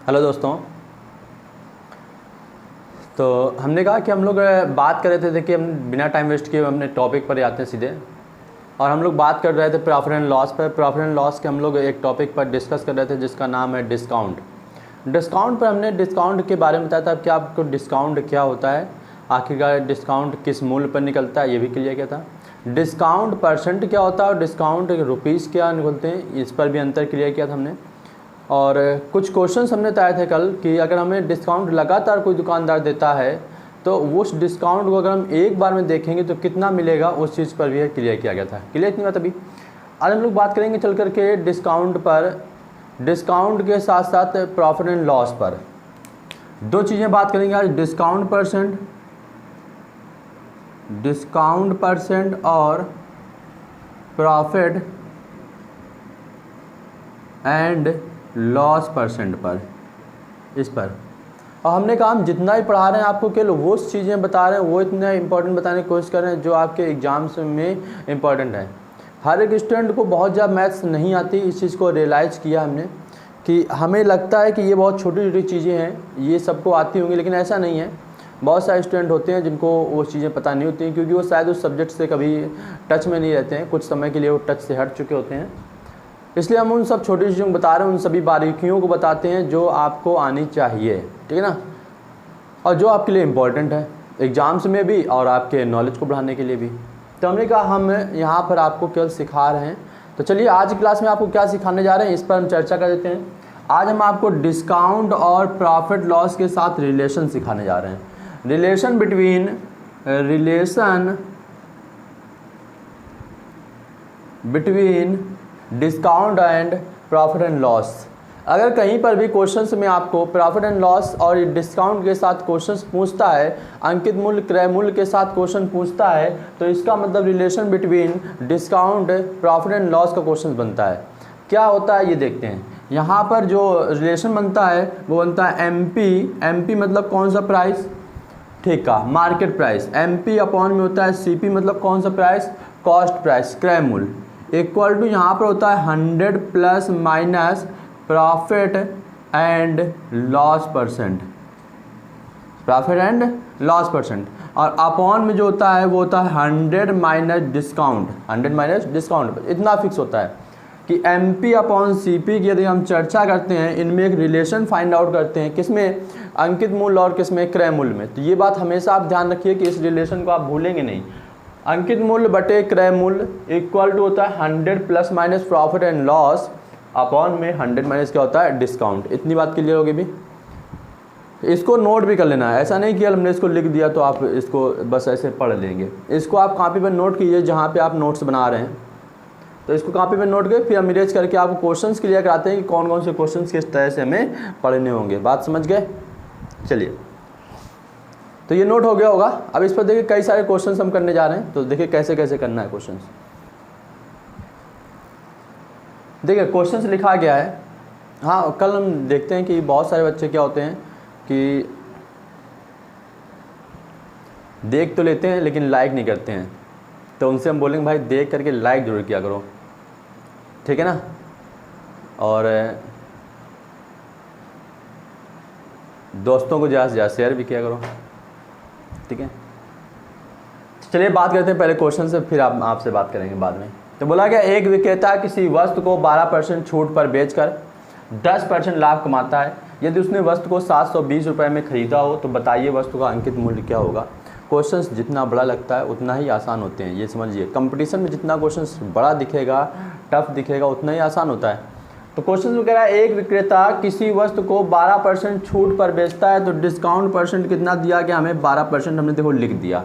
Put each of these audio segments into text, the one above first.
Hello दोस्तों। तो हमने कहा कि हम लोग बात कर रहे थे, देखिए हम बिना टाइम वेस्ट किए अपने टॉपिक पर आते हैं सीधे। और हम लोग बात कर रहे थे प्रॉफिट एंड लॉस पर। प्रॉफिट एंड लॉस के हम लोग एक टॉपिक पर डिस्कस कर रहे थे जिसका नाम है डिस्काउंट। डिस्काउंट पर हमने डिस्काउंट के बारे में बताया था कि आपको डिस्काउंट क्या होता है, आखिरकार डिस्काउंट किस मूल्य पर निकलता है, ये भी क्लियर किया था। डिस्काउंट परसेंट क्या होता है और डिस्काउंट रुपीज़ क्या निकलते हैं, इस पर भी अंतर क्लियर किया था हमने। और कुछ क्वेश्चंस हमने बताए थे कल कि अगर हमें डिस्काउंट लगातार कोई दुकानदार देता है तो उस डिस्काउंट को अगर हम एक बार में देखेंगे तो कितना मिलेगा, उस चीज़ पर भी क्लियर किया गया था। क्लियर इतनी बात। अभी आज हम लोग बात करेंगे चल करके डिस्काउंट पर, डिस्काउंट के साथ साथ प्रॉफिट एंड लॉस पर। दो चीज़ें बात करेंगे आज, डिस्काउंट परसेंट और प्रॉफिट एंड लॉस परसेंट पर, इस पर। और हमने कहा हम जितना ही पढ़ा रहे हैं आपको केवल वो चीज़ें बता रहे हैं, वो इतना इंपॉर्टेंट बताने की कोशिश कर रहे हैं जो आपके एग्जाम्स में इंपॉर्टेंट है। हर एक स्टूडेंट को बहुत ज़्यादा मैथ्स नहीं आती, इस चीज़ को रियलाइज़ किया हमने कि हमें लगता है कि ये बहुत छोटी छोटी चीज़ें हैं, ये सबको आती होंगी, लेकिन ऐसा नहीं है। बहुत सारे स्टूडेंट होते हैं जिनको वो चीज़ें पता नहीं होती हैं क्योंकि वो शायद उस सब्जेक्ट से कभी टच में नहीं रहते हैं, कुछ समय के लिए वो टच से हट चुके होते हैं। इसलिए हम उन सब छोटी चीज़ों को बता रहे हैं, उन सभी बारीकियों को बताते हैं जो आपको आनी चाहिए, ठीक है ना, और जो आपके लिए इम्पोर्टेंट है एग्ज़ाम्स में भी और आपके नॉलेज को बढ़ाने के लिए भी। तो हमने कहा हम यहाँ पर आपको केवल सिखा रहे हैं। तो चलिए आज की क्लास में आपको क्या सिखाने जा रहे हैं इस पर हम चर्चा कर देते हैं। आज हम आपको डिस्काउंट और प्रॉफिट लॉस के साथ रिलेशन सिखाने जा रहे हैं। Relation between discount and profit and loss. अगर कहीं पर भी क्वेश्चंस में आपको प्रॉफिट एंड लॉस और डिस्काउंट के साथ क्वेश्चंस पूछता है, अंकित मूल्य क्रय मूल्य के साथ क्वेश्चन पूछता है, तो इसका मतलब relation between discount profit and loss का क्वेश्चन बनता है। क्या होता है ये देखते हैं। यहाँ पर जो रिलेशन बनता है वो बनता है एमपी मतलब कौन सा प्राइस, ठीक है, मार्केट प्राइस। एमपी अपॉन में होता है सीपी मतलब कौन सा प्राइस, कॉस्ट प्राइस, क्रय मूल्य, इक्वल टू यहाँ पर होता है 100 plus minus profit and loss percent, profit and loss percent. और अपॉन में जो होता है वो होता है 100 माइनस डिस्काउंट, 100 माइनस डिस्काउंट। इतना फिक्स होता है कि एमपी अपॉन सीपी की यदि हम चर्चा करते हैं, इनमें एक रिलेशन फाइंड आउट करते हैं, किसमें, अंकित मूल्य और किसमें, क्रय मूल्य में। तो ये बात हमेशा आप ध्यान रखिए कि इस रिलेशन को आप भूलेंगे नहीं। अंकित मूल्य बटे क्रय मूल्य इक्वल टू होता है 100 plus minus profit and loss upon में 100 माइनस क्या होता है, डिस्काउंट। इतनी बात क्लियर होगी भी। इसको नोट भी कर लेना है, ऐसा नहीं कि हमने इसको लिख दिया तो आप इसको बस ऐसे पढ़ लेंगे। इसको आप कॉपी पर नोट कीजिए जहाँ पे आप नोट्स बना रहे हैं, तो इसको कॉपी पर नोट कर फिर हम इरेज करके आपको क्वेश्चंस क्लियर कराते हैं कि कौन कौन से क्वेश्चंस किस तरह से हमें पढ़ने होंगे। बात समझ गए। चलिए, तो ये नोट हो गया होगा। अब इस पर देखिए कई सारे क्वेश्चंस हम करने जा रहे हैं, तो देखिए कैसे कैसे करना है क्वेश्चंस। देखिए क्वेश्चंस लिखा गया है। हाँ, कल हम देखते हैं कि बहुत सारे बच्चे क्या होते हैं कि देख तो लेते हैं लेकिन लाइक नहीं करते हैं, तो उनसे हम बोलेंगे भाई देख करके लाइक जरूर किया करो, ठीक है ना। और दोस्तों को ज़्यादा से ज़्यादा शेयर भी किया करो, ठीक है। चलिए बात करते हैं पहले क्वेश्चन से, फिर आपसे बात करेंगे बाद में। तो बोला गया एक विक्रेता किसी वस्तु को 12% छूट पर बेचकर 10% लाभ कमाता है। यदि उसने वस्तु को 720 रुपये में खरीदा हो तो बताइए वस्तु का अंकित मूल्य क्या होगा। क्वेश्चंस जितना बड़ा लगता है उतना ही आसान होते हैं, ये समझिए। कंपटीशन में जितना क्वेश्चंस बड़ा दिखेगा, टफ दिखेगा, उतना ही आसान होता है। तो क्वेश्चन में कह रहा है एक विक्रेता किसी वस्तु को 12% छूट पर बेचता है, तो डिस्काउंट परसेंट कितना दिया गया हमें, 12% हमने देखो लिख दिया।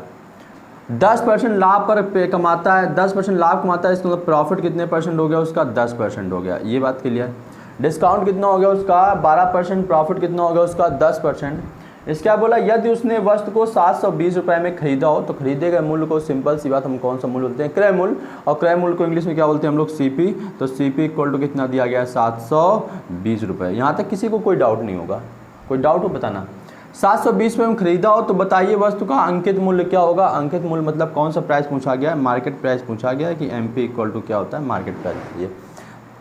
10% लाभ पर कमाता है, 10% लाभ कमाता है, इसका मतलब प्रॉफिट कितने परसेंट हो गया उसका, 10% हो गया। ये बात क्लियर। डिस्काउंट कितना हो गया उसका, 12%, प्रॉफिट कितना हो गया उसका, 10%। इसके क्या बोला, यदि उसने वस्तु को 720 रुपये में खरीदा हो तो खरीदे गए मूल्य को, सिंपल सी बात, हम कौन सा मूल्य बोलते हैं, क्रय मूल्य। और क्रय मूल्य को इंग्लिश में क्या बोलते हैं हम लोग, सीपी। तो सीपी इक्वल टू कितना दिया गया है, 720 रुपये। यहाँ तक किसी को कोई डाउट नहीं होगा, कोई डाउट हो बताना। 720 रुपये में खरीदा हो तो बताइए वस्तु का अंकित मूल्य क्या होगा। अंकित मूल्य मतलब कौन सा प्राइस पूछा गया है, मार्केट प्राइस पूछा गया है कि एमपी इक्वल टू क्या होता है, मार्केट प्राइस। ये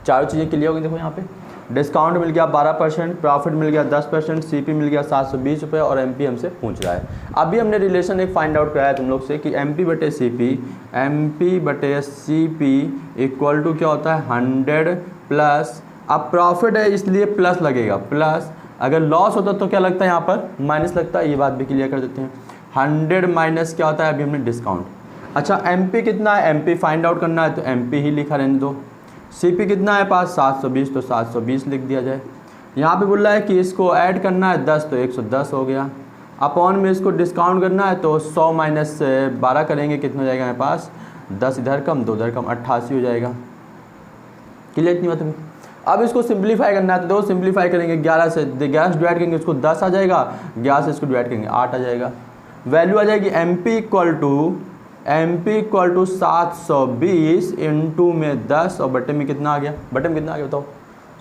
चारों चीज़ें क्लियर होगी देखो यहाँ पे। डिस्काउंट मिल गया 12%, प्रॉफिट मिल गया 10%, सीपी मिल गया 720 रुपये और एमपी हमसे पूछ रहा है। अभी हमने रिलेशन एक फाइंड आउट कराया तुम लोग से कि एमपी बटे सीपी इक्वल टू क्या होता है 100 प्लस, अब प्रॉफिट है इसलिए प्लस लगेगा, प्लस अगर लॉस होता तो क्या लगता है यहाँ पर माइनस लगता है, ये बात भी क्लियर कर देते हैं। 100 माइनस क्या होता है, अभी हमने डिस्काउंट। अच्छा एमपी कितना है, एमपी फाइंड आउट करना है तो एमपी ही लिखा रहने दो। सीपी कितना है पास 720, तो 720 लिख दिया जाए। यहाँ पे बोल रहा है कि इसको ऐड करना है 10 तो 110 हो गया, अपॉन में इसको डिस्काउंट करना है तो 100 माइनस 12 करेंगे कितना हो जाएगा हमारे पास, 10 इधर कम 2 इधर कम 88 हो जाएगा। क्लियर इतनी बात। अब इसको सिंप्लीफाई करना है तो दो सिंप्लीफाई करेंगे, 11 से डिवाइड करेंगे उसको 10 आ जाएगा, 11 से इसको डिवाइड करेंगे 8 आ जाएगा। वैल्यू आ जाएगी एमपी इक्वल टू 720 इंटू में 10 और बटे में कितना आ गया, बटे में कितना आ गया बताओ,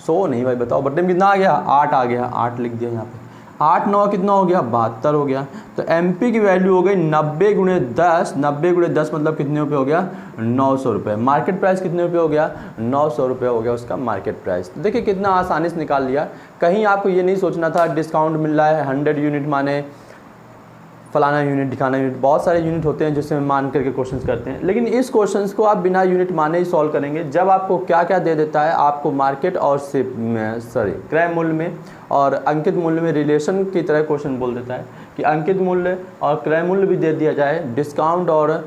100 नहीं भाई बताओ, बटे में कितना आ गया 8 आ गया, 8 लिख दिया यहाँ पे। 8 9 कितना हो गया 72 हो गया। तो एमपी की वैल्यू हो गई 90 गुणे 10, 90 गुणे 10 मतलब कितने रुपये हो गया 900 रुपये। मार्केट प्राइस कितने रुपये हो गया 900 रुपये हो गया उसका मार्केट प्राइस। तो देखिए कितना आसानी से निकाल लिया, कहीं आपको ये नहीं सोचना था डिस्काउंट मिल रहा है 100 यूनिट माने फलाना यूनिट ढिकाना यूनिट, बहुत सारे यूनिट होते हैं जिससे मान करके क्वेश्चंस करते हैं, लेकिन इस क्वेश्चंस को आप बिना यूनिट माने ही सॉल्व करेंगे। जब आपको क्या क्या दे देता है, आपको मार्केट और क्रय मूल्य में और अंकित मूल्य में रिलेशन की तरह क्वेश्चन बोल देता है कि अंकित मूल्य और क्रय मूल्य भी दे दिया जाए, डिस्काउंट और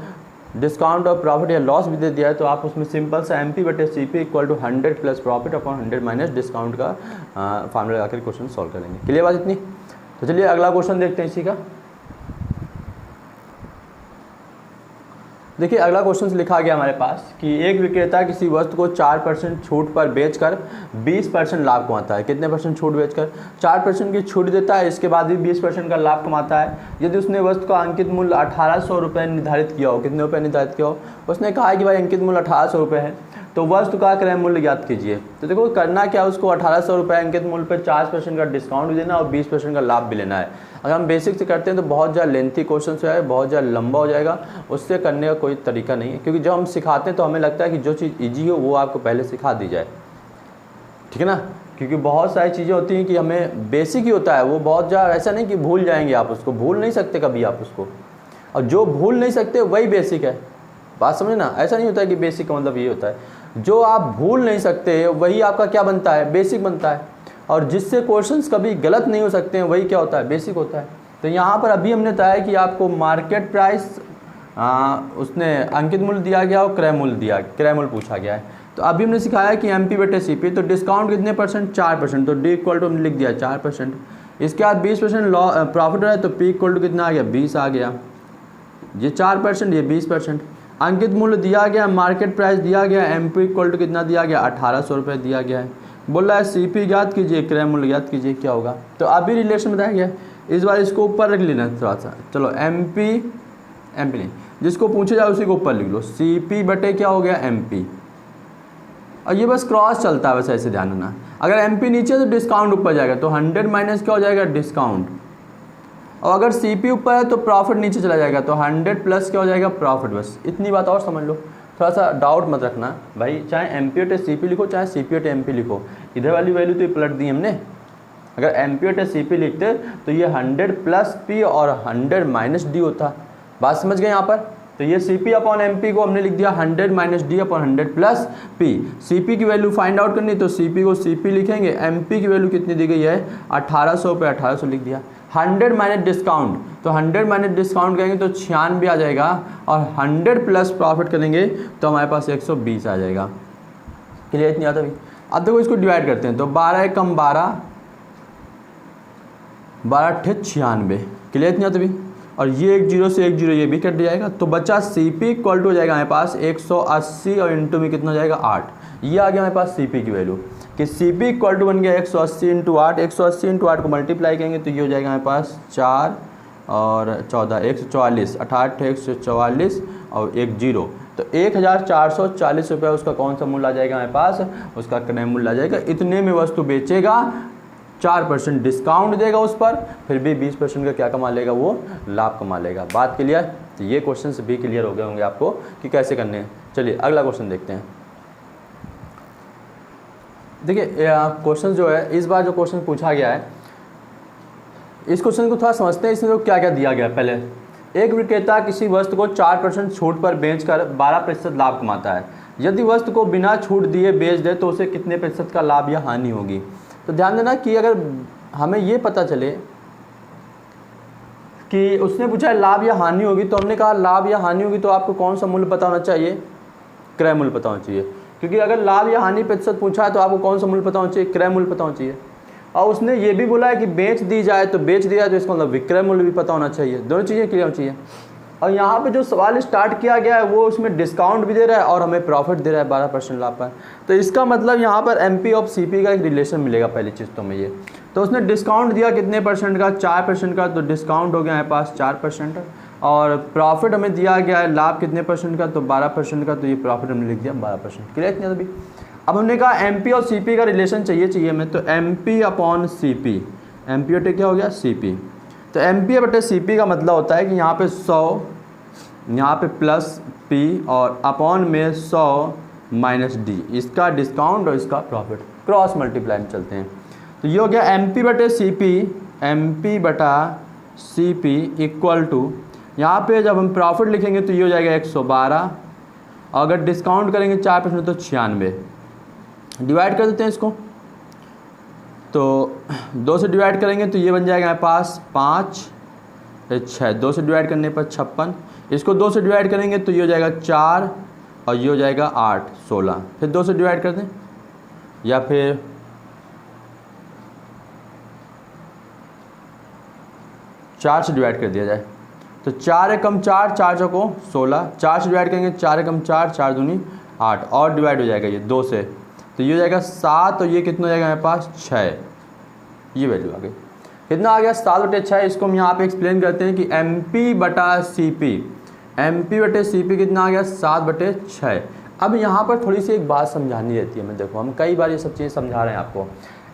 प्रॉफिट या लॉस भी दे दिया है, तो आप उसमें सिंपल सा एमपी बटे CP equal to 100 plus profit upon 100 minus discount का फार्मूला लगाकर क्वेश्चन सॉल्व करेंगे। क्लियर बात इतनी। तो चलिए अगला क्वेश्चन देखते हैं इसी का। देखिए अगला क्वेश्चन लिखा गया हमारे पास कि एक विक्रेता किसी वस्तु को 4% छूट पर बेचकर 20% लाभ कमाता है। कितने परसेंट छूट बेचकर 4% की छूट देता है, इसके बाद भी 20% का लाभ कमाता है यदि उसने वस्तु का अंकित मूल्य 1800 रुपये निर्धारित किया हो। कितने रुपये निर्धारित किया हो, उसने कहा कि भाई अंकित मूल्य 1800 रुपये है तो वस्तु का क्रय मूल्य ज्ञात कीजिए। तो देखो करना क्या, उसको 1800 रुपये अंकित मूल्य पर 4% का डिस्काउंट भी देना और 20% का लाभ भी लेना है। अगर हम बेसिक से करते हैं तो बहुत ज़्यादा लेंथी क्वेश्चन हो जाएगा, बहुत ज़्यादा लंबा हो जाएगा, उससे करने का कोई तरीका नहीं है, क्योंकि जब हम सिखाते हैं तो हमें लगता है कि जो चीज़ ईजी हो वो आपको पहले सिखा दी जाए, ठीक है ना। क्योंकि बहुत सारी चीज़ें होती हैं कि हमें बेसिक ही होता है, वो बहुत ज़्यादा ऐसा नहीं कि भूल जाएंगे आप उसको, भूल नहीं सकते कभी आप उसको, और जो भूल नहीं सकते वही बेसिक है। बात समझे ना, ऐसा नहीं होता है कि बेसिक का मतलब ये होता है, जो आप भूल नहीं सकते वही आपका क्या बनता है, बेसिक बनता है, और जिससे क्वेश्चंस कभी गलत नहीं हो सकते हैं वही क्या होता है, बेसिक होता है। तो यहाँ पर अभी हमने बताया कि आपको मार्केट प्राइस उसने अंकित मूल्य दिया गया और क्रय मूल्य पूछा गया है। तो अभी हमने सिखाया कि एमपी बटे सीपी, तो डिस्काउंट कितने परसेंट 4%, तो डी इक्वल टू हमने लिख दिया 4%। इसके बाद 20% प्रॉफिट है तो पी इक्वल टू कितना आ गया 20 आ गया, ये 4% ये 20%। अंकित मूल्य दिया गया, मार्केट प्राइस दिया गया, एमपी इक्वल टू कितना दिया गया 1800 रुपये दिया गया है। बोल रहा है सीपी ज्ञात कीजिए, क्रय मूल्य ज्ञात कीजिए, क्या होगा। तो अभी रिलेशन बताया गया, इस बार इसको ऊपर रख लेना थोड़ा सा। चलो एमपी नहीं, जिसको पूछे जाए उसी को ऊपर लिख लो, सीपी बटे क्या हो गया एमपी, और ये बस क्रॉस चलता है, बस ऐसे ध्यान रखना। अगर एमपी नीचे तो डिस्काउंट ऊपर जाएगा, तो 100 माइनस क्या हो जाएगा डिस्काउंट, और अगर सीपी ऊपर है तो प्रॉफिट नीचे चला जाएगा, तो 100 प्लस क्या हो जाएगा प्रॉफिट। बस इतनी बात और समझ लो, थोड़ा सा डाउट मत रखना भाई, चाहे एमपी बटे सीपी लिखो चाहे सीपी बटे एमपी लिखो, इधर वाली वैल्यू तो पलट दी हमने। अगर एमपी बटे सीपी लिखते तो ये 100 प्लस पी और 100 माइनस डी होता। बात समझ गए यहाँ पर। तो ये सीपी अपॉन एमपी को हमने लिख दिया 100 minus D upon 100 plus P. CP की वैल्यू फाइंड आउट करनी, तो सीपी को सीपी लिखेंगे, एमपी की वैल्यू कितनी दी गई है 1800 पे 1800 लिख दिया। 100 माइनस डिस्काउंट, तो 100 माइनस डिस्काउंट करेंगे तो 96 आ जाएगा, और 100 प्लस प्रॉफिट करेंगे तो हमारे पास 120 आ जाएगा। क्लियर इतनी आता भी। अब देखो इसको डिवाइड करते हैं, तो 12 कम 12 12 96। क्लियर इतनी आता भी। और ये 1 0 से 1 0 ये भी कट जाएगा, तो बचा सीपी इक्वल टू हो जाएगा हमारे पास 180 और इंटू में कितना हो जाएगा 8। ये आ गया हमारे पास सीपी की वैल्यू कि सीपी इक्वल टू बन गया 180 इंटू 8। 180 इंटू 8 को मल्टीप्लाई करेंगे तो ये हो जाएगा हमारे पास 4 और 14 144, 88 144 और 1 0, तो 1440 रुपये उसका कौन सा मूल्य आ जाएगा हमारे पास, उसका क्रय मूल्य आ जाएगा। इतने में वस्तु बेचेगा, 4% डिस्काउंट देगा उस पर, फिर भी 20% का क्या कमा लेगा, वो लाभ कमा लेगा। बात क्लियर। तो ये क्वेश्चन भी क्लियर हो गए होंगे आपको कि कैसे करने हैं। चलिए अगला क्वेश्चन देखते हैं। देखिए क्वेश्चन जो है इस बार जो क्वेश्चन पूछा गया है, इस क्वेश्चन को थोड़ा समझते हैं। इसमें तो क्या क्या दिया गया है। पहले, एक विक्रेता किसी वस्तु को 4% छूट पर बेचकर 12% लाभ कमाता है। यदि वस्तु को बिना छूट दिए बेच दे तो उसे कितने प्रतिशत का लाभ या हानि होगी। तो ध्यान देना कि अगर हमें ये पता चले कि उसने पूछा है लाभ या हानि होगी, तो हमने कहा लाभ या हानि होगी तो आपको कौन सा मूल्य पता होना चाहिए, क्रय मूल्य पता होना चाहिए। क्योंकि अगर लाभ या हानि प्रतिशत पूछा है तो आपको कौन सा मूल्य पता होना चाहिए, क्रय मूल्य पता होना चाहिए। और उसने ये भी बोला है कि बेच दी जाए तो बेच दिया तो इसका मतलब विक्रय मूल्य भी पता होना चाहिए। दोनों चीज़ें क्लियर होनी चाहिए। और यहाँ पे जो सवाल स्टार्ट किया गया है वो उसमें डिस्काउंट भी दे रहा है और हमें प्रॉफिट दे रहा है 12% लाभ पर। तो इसका मतलब यहाँ पर MP और CP का एक रिलेशन मिलेगा पहली चीज़ तो हमें ये। तो उसने डिस्काउंट दिया कितने परसेंट का, 4% का, तो डिस्काउंट हो गया हमारे पास 4%। और प्रॉफिट हमें दिया गया है लाभ कितने परसेंट का, तो 12% का, तो ये प्रॉफिट हमने लिख दिया 12%। क्लियर किया अभी। अब हमने कहा MP और CP का रिलेशन चाहिए हमें, तो MP अपॉन CP, MP बटे क्या हो गया CP। तो MP बटे CP का मतलब होता है कि यहाँ पे 100, यहाँ पे प्लस P और अपॉन में 100 माइनस D, इसका डिस्काउंट और इसका प्रॉफिट, क्रॉस मल्टीप्लाई में चलते हैं। तो ये हो गया MP बटे CP, MP बटा CP इक्वल टू, यहाँ पे जब हम प्रॉफिट लिखेंगे तो ये हो जाएगा 112, और अगर डिस्काउंट करेंगे 4% तो 96। डिवाइड कर देते हैं इसको, तो 2 से डिवाइड करेंगे तो ये बन जाएगा हमारे पास 5 6, 2 से डिवाइड करने पर 56। इसको 2 से डिवाइड करेंगे तो ये हो जाएगा 4 और ये हो जाएगा 8 16। फिर 2 से डिवाइड कर दें या फिर 4 से डिवाइड कर दिया जाए, तो 4 एकम 4, 4 चौको 16, 4 से डिवाइड करेंगे 4 एकम 4, 4 दूनी 8, और डिवाइड हो जाएगा ये 2 से, तो ये हो जाएगा 7 और ये कितना हो जाएगा हमारे पास 6। ये वैल्यू आ गई, कितना आ गया 7 बटे 6। इसको हम यहाँ पे एक्सप्लेन करते हैं कि MP बटा CP, MP बटे CP कितना आ गया 7 बटे 6। अब यहाँ पर थोड़ी सी एक बात समझानी रहती है हमें। देखो हम कई बार ये सब चीज़ें समझा रहे हैं आपको।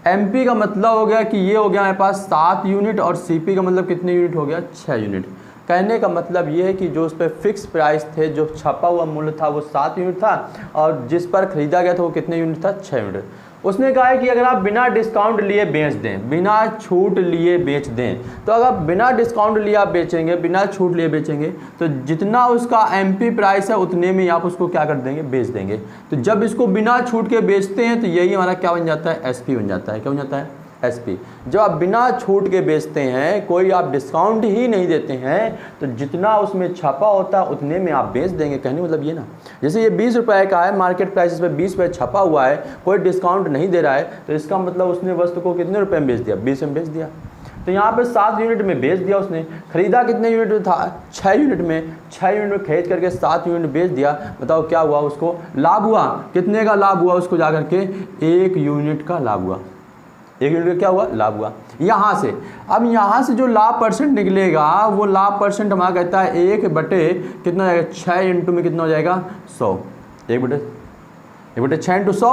MP का मतलब हो गया कि ये हो गया हमारे पास 7 यूनिट, और CP का मतलब कितने यूनिट हो गया 6 यूनिट। कहने का मतलब ये है कि जो उस पर फिक्स प्राइस थे, जो छपा हुआ मूल्य था वो 7 यूनिट था, और जिस पर ख़रीदा गया था वो कितने यूनिट था 6 यूनिट। उसने कहा है कि अगर आप बिना डिस्काउंट लिए बेच दें, बिना छूट लिए बेच दें, तो अगर बिना डिस्काउंट लिए आप बेचेंगे, बिना छूट लिए बेचेंगे, तो जितना उसका MP प्राइस है उतने में आप उसको क्या कर देंगे, बेच देंगे। तो जब इसको बिना छूट के बेचते हैं तो यही हमारा क्या बन जाता है, SP बन जाता है। क्या बन जाता है, SP। जब आप बिना छूट के बेचते हैं, कोई आप डिस्काउंट ही नहीं देते हैं, तो जितना उसमें छपा होता है उतने में आप बेच देंगे। कहने मतलब ये ना, जैसे ये 20 रुपये का है, मार्केट प्राइस इस पर 20 रुपये छपा हुआ है, कोई डिस्काउंट नहीं दे रहा है, तो इसका मतलब उसने वस्तु को कितने रुपये में बेच दिया, 20 में बेच दिया। तो यहाँ पे 7 यूनिट में बेच दिया उसने। खरीदा कितने यूनिट में था, 6 यूनिट में। 6 यूनिट में खरीद करके 7 यूनिट बेच दिया। बताओ क्या हुआ, उसको लाभ हुआ। कितने का लाभ हुआ उसको, जा करके 1 यूनिट का लाभ हुआ। 1 यूनिट का क्या हुआ, लाभ हुआ। यहाँ से, अब यहाँ से जो लाभ परसेंट निकलेगा वो लाभ परसेंट हमारा कहता है 1 बटे कितना हो जाएगा, 6 इंटू में कितना हो जाएगा 100। 1 बटे 6 इंटू 100,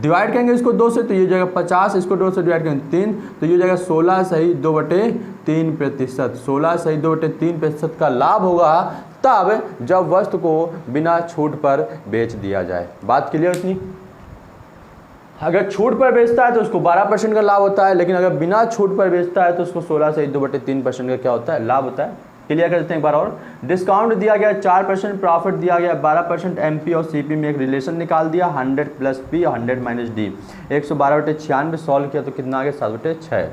डिवाइड करेंगे इसको 2 से तो ये हो जाएगा 50, इसको 2 से डिवाइड करेंगे 3 तो ये हो जाएगा 16 सही 2 बटे 3%। 16 सही 2 बटे 3% का लाभ होगा तब जब वस्तु को बिना छूट पर बेच दिया जाए। बात क्लियर इतनी। अगर छूट पर बेचता है तो उसको 12% का लाभ होता है, लेकिन अगर बिना छूट पर बेचता है तो उसको 16 से 2 बटे 3% का क्या होता है, लाभ होता है। क्लियर करते हैं एक बार और। डिस्काउंट दिया गया 4%, प्रॉफिट दिया गया 12%, MP और CP में एक रिलेशन निकाल दिया 100 प्लस P और 100 माइनस D। 112 बटे 96 सॉल्व किया तो कितना आ गया 7 बटे 6।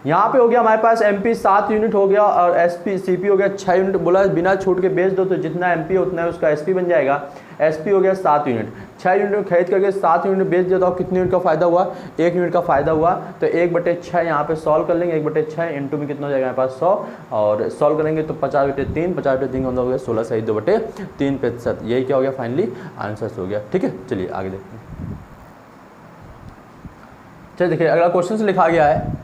यहाँ पे हो गया हमारे पास MP 7 यूनिट हो गया और CP हो गया 6 यूनिट। बोला बिना छूट के बेच दो तो जितना MP उतना है उसका SP बन जाएगा। SP हो गया 7 यूनिट। 6 यूनिट में खरीद करके 7 यूनिट बेच दिया तो कितने यूनिट का फायदा हुआ, 1 यूनिट का फायदा हुआ। तो 1 बटे 6 यहाँ पे सॉल्व कर लेंगे। 1 बटे 6 इंटू में कितना हो जाएगा हमारे पास 100 और सॉल्व करेंगे तो 50 बटे 3, 50 बटे 3 का मतलब हो गया 16 सही 2 बटे 3%। यही क्या हो गया, फाइनली आंसर हो गया। ठीक है, चलिए आगे देखते हैं। चलिए देखिए अगला क्वेश्चन से लिखा गया है,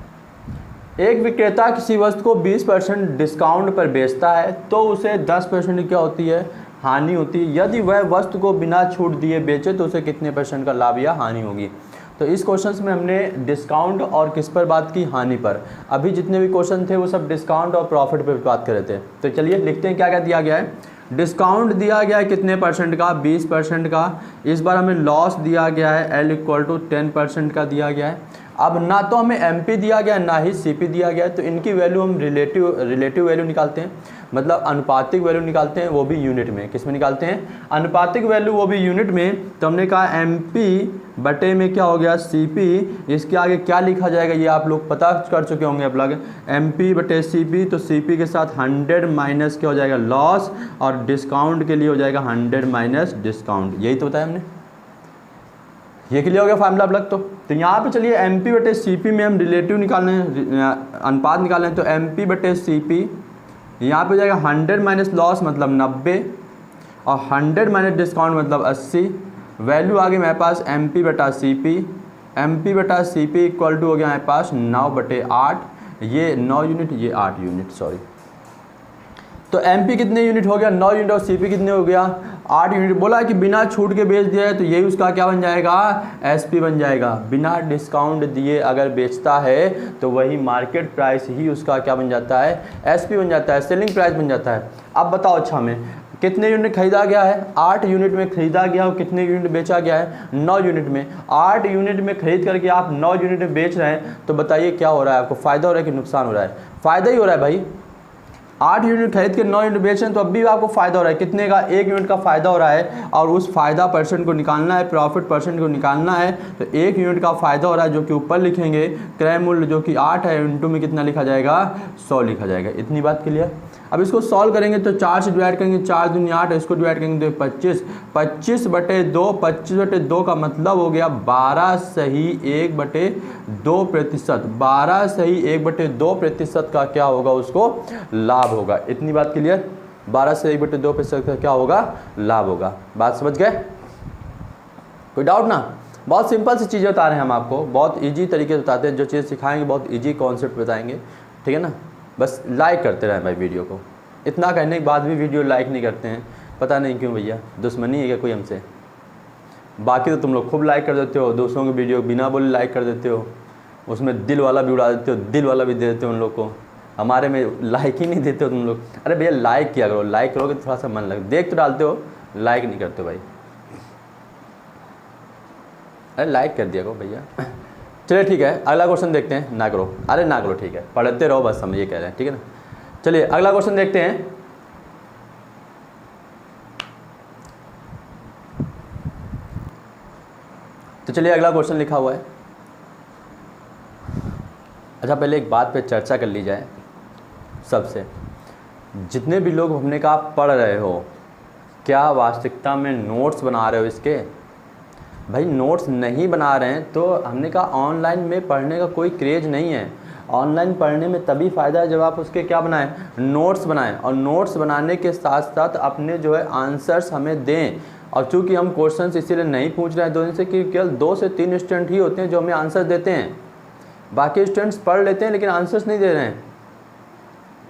एक विक्रेता किसी वस्तु को 20% डिस्काउंट पर बेचता है तो उसे 10% की क्या होती है, हानि होती है। यदि वह वस्तु को बिना छूट दिए बेचे तो उसे कितने % का लाभ या हानि होगी। तो इस क्वेश्चन में हमने डिस्काउंट और किस पर बात की, हानि पर। अभी जितने भी क्वेश्चन थे वो सब डिस्काउंट और प्रॉफिट पर बात कर रहे थे। तो चलिए लिखते हैं क्या क्या दिया गया है। डिस्काउंट दिया गया है कितने परसेंट का, 20% का। इस बार हमें लॉस दिया गया है L = 10% का दिया गया है। अब ना तो हमें MP दिया गया है ना ही CP दिया गया है, तो इनकी वैल्यू हम रिलेटिव वैल्यू निकालते हैं, मतलब अनुपातिक वैल्यू निकालते हैं, वो भी यूनिट में। किस में निकालते हैं? अनुपातिक वैल्यू, वो भी यूनिट में। तो हमने कहा MP बटे में क्या हो गया CP, इसके आगे क्या लिखा जाएगा ये आप लोग पता कर चुके होंगे आप लोग। MP बटे CP, तो CP के साथ 100 माइनस क्या हो जाएगा, लॉस, और डिस्काउंट के लिए हो जाएगा 100 माइनस डिस्काउंट। यही तो बताया हमने। ये क्लियर हो गया फार्मूला आप लोग। तो यहाँ पे चलिए MP बटे CP में हम रिलेटिव निकालने हैं, अनुपात निकालने हैं। तो MP बटे CP यहाँ पे हो जाएगा 100 माइनस लॉस मतलब 90, और 100 माइनस डिस्काउंट मतलब 80। वैल्यू आ गई मेरे पास MP बटा CP इक्वल टू हो गया हमारे पास 9/8। ये 9 यूनिट, ये 8 यूनिट, सॉरी। तो MP कितने यूनिट हो गया, 9 यूनिट, और CP कितने हो गया, 8 यूनिट। बोला कि बिना छूट के बेच दिया है, तो यही उसका क्या बन जाएगा, SP बन जाएगा। बिना डिस्काउंट दिए अगर बेचता है तो वही मार्केट प्राइस ही उसका क्या बन जाता है, SP बन जाता है, सेलिंग प्राइस बन जाता है। अब बताओ अच्छा हमें कितने यूनिट खरीदा गया है, 8 यूनिट में खरीदा गया, और कितने यूनिट बेचा गया है, 9 यूनिट में। 8 यूनिट में खरीद करके आप 9 यूनिट में बेच रहे हैं, तो बताइए क्या हो रहा है आपको, फ़ायदा हो रहा है कि नुकसान हो रहा है? फ़ायदा ही हो रहा है भाई। 8 यूनिट खरीद के 9 यूनिट बेच रहे हैं, तो अब भी आपको फ़ायदा हो रहा है। कितने का, 1 यूनिट का फ़ायदा हो रहा है, और उस फ़ायदा परसेंट को निकालना है, प्रॉफिट परसेंट को निकालना है। तो 1 यूनिट का फ़ायदा हो रहा है, जो कि ऊपर लिखेंगे, क्रय मूल्य जो कि 8 है, इंटू में कितना लिखा जाएगा, 100 लिखा जाएगा। इतनी बात क्लियर। अब इसको सॉल्व करेंगे तो 4 से डिवाइड करेंगे, 4 दूनी 8, इसको डिवाइड करेंगे तो 25, 25/2 का मतलब हो गया 12 सही 1/2%। 12 सही 1/2% का क्या होगा, उसको लाभ होगा। इतनी बात क्लियर। 12 से 1/2% का क्या होगा, लाभ होगा। बात समझ गए? कोई डाउट ना? बहुत सिंपल सी चीज़ें बता रहे हैं हम आपको, बहुत इजी तरीके से बताते हैं। जो चीज़ सिखाएंगे बहुत इजी कॉन्सेप्ट बताएंगे, ठीक है ना। बस लाइक करते रहें भाई वीडियो को। इतना कहने के बाद भी वीडियो लाइक नहीं करते हैं, पता नहीं क्यों भैया, दुश्मनी है क्या कोई हमसे? बाकी तो तुम लोग खूब लाइक कर देते हो, दूसरों की वीडियो बिना बोले लाइक कर देते हो, उसमें दिल वाला भी उड़ा देते हो, दिल वाला भी दे देते हो उन लोग को। हमारे में लाइक ही नहीं देते हो तुम लोग। अरे भैया लाइक किया करो, लाइक करोगे तो थोड़ा सा मन लगे। देख तो डालते हो, लाइक नहीं करते हो भाई। अरे लाइक कर दिया करो भैया। चलिए ठीक है, अगला क्वेश्चन देखते हैं। ना करो, अरे ना करो, ठीक है, पढ़ते रहो बस, हम ये कह रहे हैं, ठीक है ना। चलिए अगला क्वेश्चन देखते हैं। तो चलिए अगला क्वेश्चन लिखा हुआ है। अच्छा पहले एक बात पे चर्चा कर ली जाए सबसे। जितने भी लोग हमने कहा पढ़ रहे हो, क्या वास्तविकता में नोट्स बना रहे हो इसके? भाई नोट्स नहीं बना रहे हैं तो हमने कहा ऑनलाइन में पढ़ने का कोई क्रेज नहीं है। ऑनलाइन पढ़ने में तभी फ़ायदा है जब आप उसके क्या बनाएं, नोट्स बनाएं। और नोट्स बनाने के साथ साथ अपने जो है आंसर्स हमें दें। और चूँकि हम क्वेश्चंस इसीलिए नहीं पूछ रहे हैं 2 दिन से कि केवल 2 से 3 स्टूडेंट ही होते हैं जो हमें आंसर देते हैं, बाकी स्टूडेंट्स पढ़ लेते हैं लेकिन आंसर्स नहीं दे रहे हैं।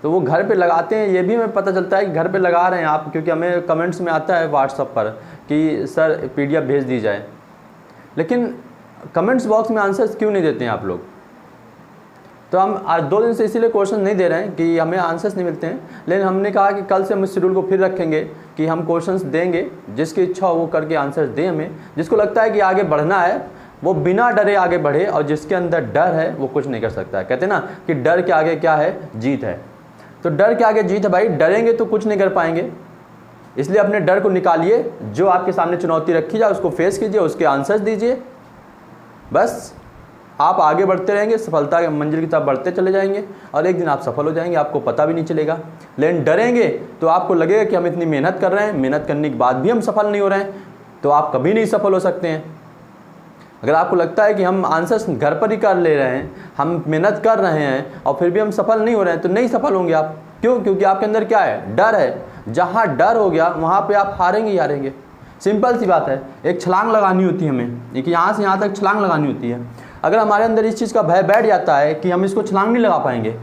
तो वो घर पे लगाते हैं, ये भी हमें पता चलता है कि घर पे लगा रहे हैं आप, क्योंकि हमें कमेंट्स में आता है व्हाट्सअप पर कि सर PDF भेज दी जाए, लेकिन कमेंट्स बॉक्स में आंसर्स क्यों नहीं देते हैं आप लोग? तो हम आज 2 दिन से इसीलिए क्वेश्चन नहीं दे रहे हैं कि हमें आंसर्स नहीं मिलते हैं। लेकिन हमने कहा कि कल से हम इस शेड्यूल को फिर रखेंगे कि हम क्वेश्चंस देंगे, जिसकी इच्छा हो वो करके आंसर्स दें हमें। जिसको लगता है कि आगे बढ़ना है वो बिना डरे आगे बढ़े, और जिसके अंदर डर है वो कुछ नहीं कर सकता है। कहते हैं ना कि डर के आगे क्या है, जीत है। तो डर के आगे जीत है भाई, डरेंगे तो कुछ नहीं कर पाएंगे। इसलिए अपने डर को निकालिए, जो आपके सामने चुनौती रखी जाए उसको फेस कीजिए, उसके आंसर्स दीजिए, बस आप आगे बढ़ते रहेंगे, सफलता के मंजिल की तरफ बढ़ते चले जाएंगे, और एक दिन आप सफल हो जाएंगे, आपको पता भी नहीं चलेगा। लेकिन डरेंगे तो आपको लगेगा कि हम इतनी मेहनत कर रहे हैं, मेहनत करने के बाद भी हम सफल नहीं हो रहे हैं, तो आप कभी नहीं सफल हो सकते हैं। अगर आपको लगता है कि हम आंसर्स घर पर ही कर ले रहे हैं, हम मेहनत कर रहे हैं और फिर भी हम सफल नहीं हो रहे हैं, तो नहीं सफल होंगे आप। क्यों? क्योंकि आपके अंदर क्या है, डर है। जहाँ डर हो गया वहाँ पे आप हारेंगे ही हारेंगे। सिंपल सी बात है, एक छलांग लगानी होती है हमें, एक यहाँ से यहाँ तक छलांग लगानी होती है। अगर हमारे अंदर इस चीज़ का भय बैठ जाता है कि हम इसको छलांग नहीं लगा पाएंगे,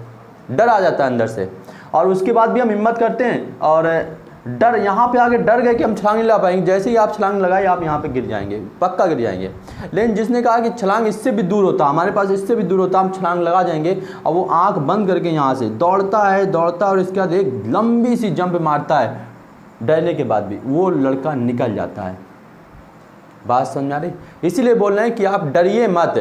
डर आ जाता है अंदर से, और उसके बाद भी हम हिम्मत करते हैं, और डर यहाँ पे आके डर गए कि हम छलांग नहीं लगा पाएंगे, जैसे ही आप छलांग लगाए आप यहाँ पे गिर जाएंगे, पक्का गिर जाएंगे। लेकिन जिसने कहा कि छलांग इससे भी दूर होता, हमारे पास इससे भी दूर होता, हम छलांग लगा जाएंगे, और वो आंख बंद करके यहाँ से दौड़ता है, और इसके बाद एक लंबी सी जंप मारता है, डरने के बाद भी वो लड़का निकल जाता है। बात समझ आ रही? इसीलिए बोल रहे हैं कि आप डरिए मत,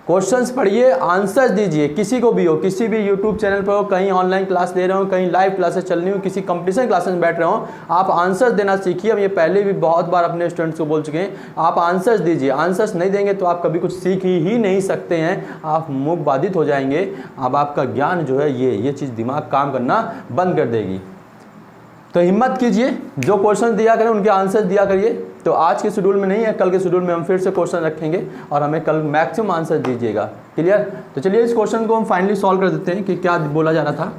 क्वेश्चंस पढ़िए, आंसर्स दीजिए। किसी को भी हो, किसी भी यूट्यूब चैनल पर हो, कहीं ऑनलाइन क्लास दे रहे हो, कहीं लाइव क्लासेस चल रही हो, किसी कंपटीशन क्लासेस में बैठ रहे हो, आप आंसर्स देना सीखिए। हम ये पहले भी बहुत बार अपने स्टूडेंट्स को बोल चुके हैं, आप आंसर्स दीजिए। आंसर्स नहीं देंगे तो आप कभी कुछ सीख ही नहीं सकते हैं, आप मूक बाधित हो जाएंगे। अब आपका ज्ञान जो है ये चीज़ दिमाग काम करना बंद कर देगी। तो हिम्मत कीजिए, जो क्वेश्चन दिया करें उनके आंसर दिया करिए। तो आज के शेड्यूल में नहीं है, कल के शेड्यूल में हम फिर से क्वेश्चन रखेंगे और हमें कल मैक्सिमम आंसर दीजिएगा। क्लियर? तो चलिए इस क्वेश्चन को हम फाइनली सॉल्व कर देते हैं कि क्या बोला जा रहा था।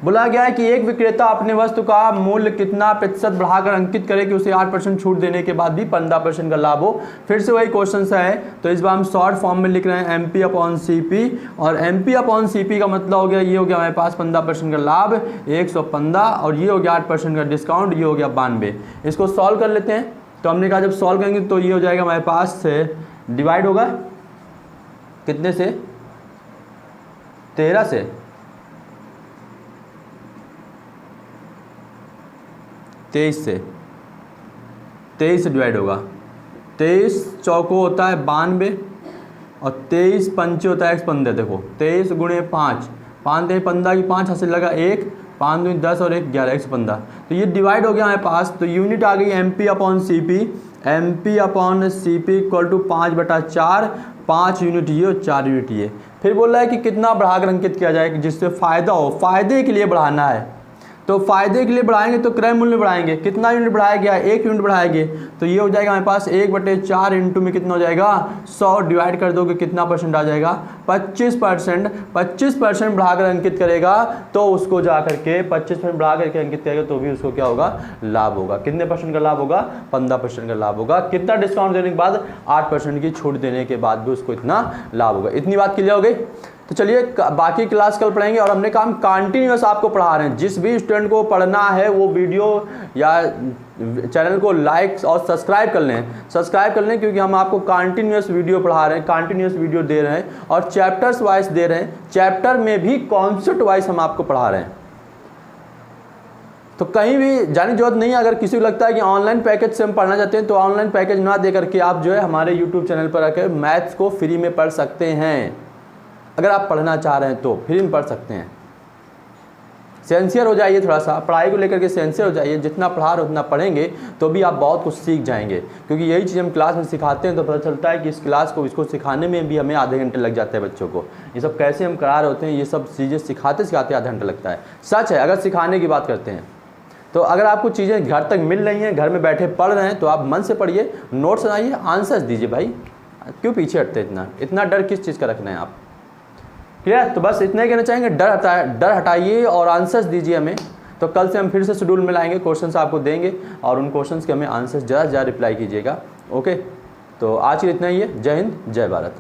बोला गया है कि एक विक्रेता अपने वस्तु का मूल्य कितना प्रतिशत बढ़ाकर अंकित करे कि उसे 8% छूट देने के बाद भी 15% का लाभ हो। फिर से वही क्वेश्चन है, तो इस बार हम शॉर्ट फॉर्म में लिख रहे हैं MP/CP, और MP/CP का मतलब हो गया, ये हो गया हमारे पास 15% का लाभ 115, और ये हो गया 8% का डिस्काउंट, ये हो गया 92। इसको सॉल्व कर लेते हैं। तो हमने कहा जब सॉल्व करेंगे तो ये हो जाएगा हमारे पास से डिवाइड होगा कितने से, 13 से, 23 से, 23 से डिवाइड होगा। 23 चौको होता है 92 और 23 पंचे होता है 115। देखो 23 गुणे 5, 5 3 15 की 5 हासिल लगा 1, 5 2 10 और 1 11, 115। तो ये डिवाइड हो गया हमारे पास। तो यूनिट आ गई MP/CP, MP/CP equal to 5/4, 5 unit ये और 4 यूनिट ये। फिर बोल रहा है कि कितना बढ़ाकर अंकित किया जाए जिससे फ़ायदा हो, फ़ायदे के लिए बढ़ाना है। तो फायदे के लिए बढ़ाएंगे तो क्रय मूल्य बढ़ाएंगे। कितना यूनिट बढ़ाया गया? 1 यूनिट बढ़ाएंगे। तो ये हो जाएगा हमारे पास 1/4 इंटू में कितना हो जाएगा 100, डिवाइड कर दोगे कितना परसेंट आ जाएगा 25%। 25% बढ़ाकर अंकित करेगा तो उसको जा करके 25% बढ़ा करके अंकित करेगा तो भी उसको क्या होगा, लाभ होगा। कितने परसेंट का लाभ होगा? 15% का लाभ होगा। कितना डिस्काउंट देने के बाद? 8% की छूट देने के बाद भी उसको इतना लाभ होगा। इतनी बात क्लियर हो गई? तो चलिए बाकी क्लास कल पढ़ेंगे। और हमने काम कंटिन्यूअस आपको पढ़ा रहे हैं। जिस भी स्टूडेंट को पढ़ना है वो वीडियो या चैनल को लाइक और सब्सक्राइब कर लें, क्योंकि हम आपको कंटिन्यूअस वीडियो पढ़ा रहे हैं, कंटिन्यूअस वीडियो दे रहे हैं और चैप्टर्स वाइज दे रहे हैं। चैप्टर में भी कॉन्सेप्ट वाइज हम आपको पढ़ा रहे हैं। तो कहीं भी जाने की जरूरत नहीं है। अगर किसी को लगता है कि ऑनलाइन पैकेज से हम पढ़ना चाहते हैं तो ऑनलाइन पैकेज ना दे करके आप जो है हमारे यूट्यूब चैनल पर आकर मैथ्स को फ्री में पढ़ सकते हैं। अगर आप पढ़ना चाह रहे हैं तो फ्री में पढ़ सकते हैं। सेंसियर हो जाइए, थोड़ा सा पढ़ाई को लेकर के सेंसियर हो जाइए। जितना पढ़ा रहे उतना पढ़ेंगे तो भी आप बहुत कुछ सीख जाएंगे, क्योंकि यही चीज़ हम क्लास में सिखाते हैं। तो पता चलता है कि इस क्लास को इसको सिखाने में भी हमें आधे घंटे लग जाते हैं बच्चों को। ये सब कैसे हम करा रहे होते हैं, ये सब चीज़ें सिखाते सिखाते आधा घंटा लगता है। सच है। अगर सिखाने की बात करते हैं तो अगर आपको चीज़ें घर तक मिल रही हैं, घर में बैठे पढ़ रहे हैं, तो आप मन से पढ़िए, नोट्स बनाइए, आंसर्स दीजिए। भाई क्यों पीछे हटते इतना डर किस चीज़ का रखना है आप? क्लियर? तो बस इतना ही कहना चाहेंगे, डर हटाइए और आंसर्स दीजिए हमें। तो कल से हम फिर से शेड्यूल में लाएंगे, क्वेश्चंस आपको देंगे और उन क्वेश्चंस के हमें आंसर्स ज़्यादा से ज़्यादा रिप्लाई कीजिएगा। ओके, तो आज के इतना ही है। जय हिंद, जय भारत।